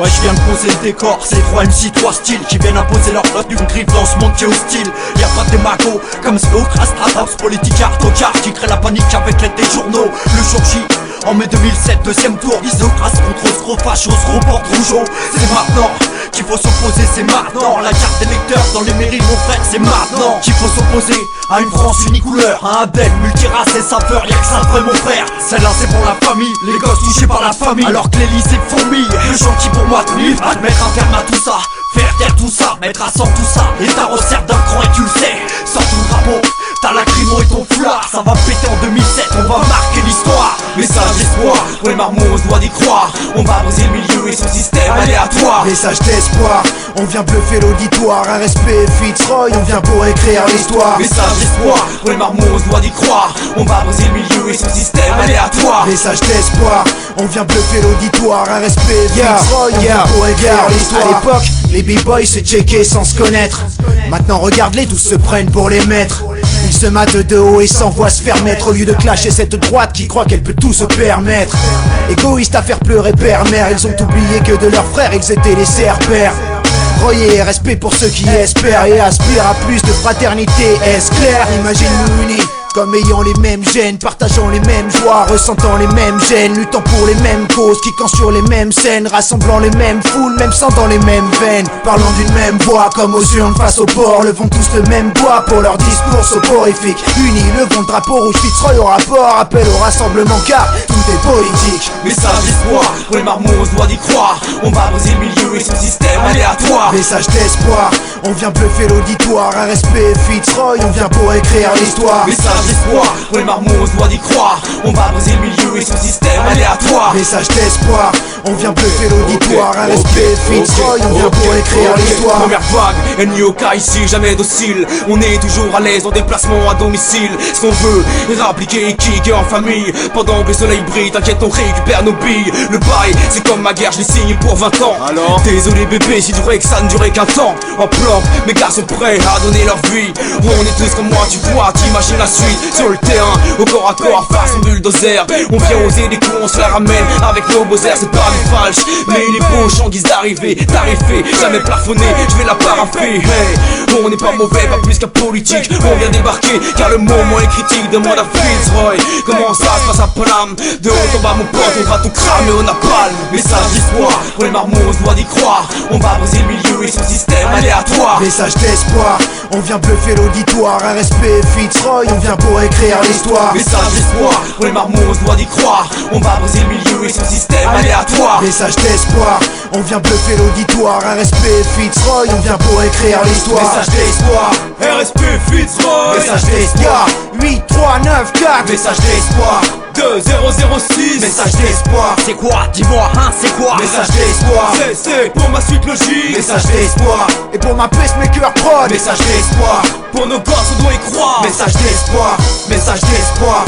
Ouais, je viens de poser le décor, c'est 3 MC, 3 styles qui viennent imposer leur flotte d'une griffe dans ce monde qui est hostile. Y'a pas de démago comme Snow, Astrados, politique, tocard qui crée la panique avec l'aide des journaux. Le jour J, en mai 2007, deuxième tour, Isocrates contre Scrofachos, reporte Rougeau. C'est maintenant qu'il faut s'opposer, c'est maintenant. La carte des lecteurs dans les mairies, mon frère, c'est maintenant qu'il faut s'opposer à une France unicouleur, à un bel multirace et sapeur, y'a que ça vrai mon frère. Celle-là c'est pour la famille, les gosses touchés par la famille, alors que les lycées fourmillent. Le gentil pour moi te livre, à te mettre un terme à tout ça, faire taire tout ça, mettre à 100 tout ça. Et ta resserre d'un cran et tu le sais, sors ton drapeau, t'as la lacrymo et ton foulard. Ça va péter en 2007, on va marquer l'histoire. Message d'espoir, pour les marmots on se doit d'y croire. On va briser le milieu et son système aléatoire. Message d'espoir, on vient bluffer l'auditoire. Un respect Fitzroy, on vient pour écrire l'histoire. Message d'espoir, pour les marmots on se doit d'y croire. On va briser le milieu et son système aléatoire. Message d'espoir, on vient bluffer l'auditoire. Un respect Fitzroy, on vient pour écrire l'histoire. À l'époque, les b-boys se checkaient sans se connaître. Maintenant regarde-les, tous se prennent pour les maîtres. Ils se matent de haut et s'envoient se faire mettre. Au lieu de clasher cette droite qui croit qu'elle peut tout se permettre. Égoïstes à faire pleurer père-mère. Ils ont oublié que de leurs frères ils étaient les serpères. Croyez respect pour ceux qui espèrent et aspirent à plus de fraternité, est-ce clair? Imagine-nous unis comme ayant les mêmes gènes, partageant les mêmes joies, ressentant les mêmes gènes, luttant pour les mêmes causes, kickant sur les mêmes scènes, rassemblant les mêmes foules, même sang dans les mêmes veines, parlant d'une même voix comme aux urnes face au port, levant tous le même bois pour leur discours soporifique. Unis, levons le drapeau rouge, Fitzroy au rapport, appel au rassemblement car tout est politique. Message d'espoir, pour les marmots on se doit d'y croire. On va briser le milieu et son système aléatoire. Message d'espoir, on vient bluffer l'auditoire. Un respect Fitzroy, on vient pour écrire l'histoire. Message d'espoir, pour les marmots on se doit d'y croire. On va briser le milieu et son système aléatoire. Message d'espoir, on vient bluffer l'auditoire. Un respect Fitzroy, on vient pour écrire l'histoire. Première vague, ennemi au cas ici, jamais docile. On est toujours à l'aise en déplacement à domicile. Ce qu'on veut, rappliquer et kicker en famille. Pendant que le soleil brille, t'inquiète on récupère nos billes. Le bail, c'est comme ma guerre, je l'ai signé pour 20 ans. Alors désolé bébé, si tu croyais que ça ne durait qu'un temps. En plan, mes gars sont prêts à donner leur vie. On est tous comme moi, tu vois, t'imagines la suite. Sur le terrain, au corps à corps, face au bulldozer. On vient oser des coups, on se la ramène avec nos beaux airs. C'est pas du falche, mais il est beau, en guise d'arrivée. Tarifé, jamais plafonné, je vais la paraffer. Hey, on n'est pas mauvais, pas plus qu'un politique. On vient débarquer, car le moment est critique. Demande à Fitzroy, comment ça se passe à Paname. De haut en bas mon pote, on va tout cramer au napalm. Message d'espoir, pour les marmots on se doit d'y croire. On va briser le milieu et son système aléatoire. Message d'espoir, on vient bluffer l'auditoire. Un respect Fitzroy, on vient pour écrire l'histoire. Message d'espoir, pour les marmots on se doit d'y croire. On va briser le milieu et son système aléatoire. Message d'espoir, on vient bluffer l'auditoire. Un respect Fitzroy, on vient pour écrire l'histoire. Message d'espoir, RSP Fitzroy. Message d'espoir, 8, 3, 9, 4. message d'espoir, 2006. Message d'espoir, c'est quoi? Dis-moi, hein, c'est quoi? Message d'espoir, c'est pour ma suite logique. Message d'espoir, Et pour ma pacemaker prod. message d'espoir, pour nos gosses on doit y croire. Message d'espoir, message d'espoir.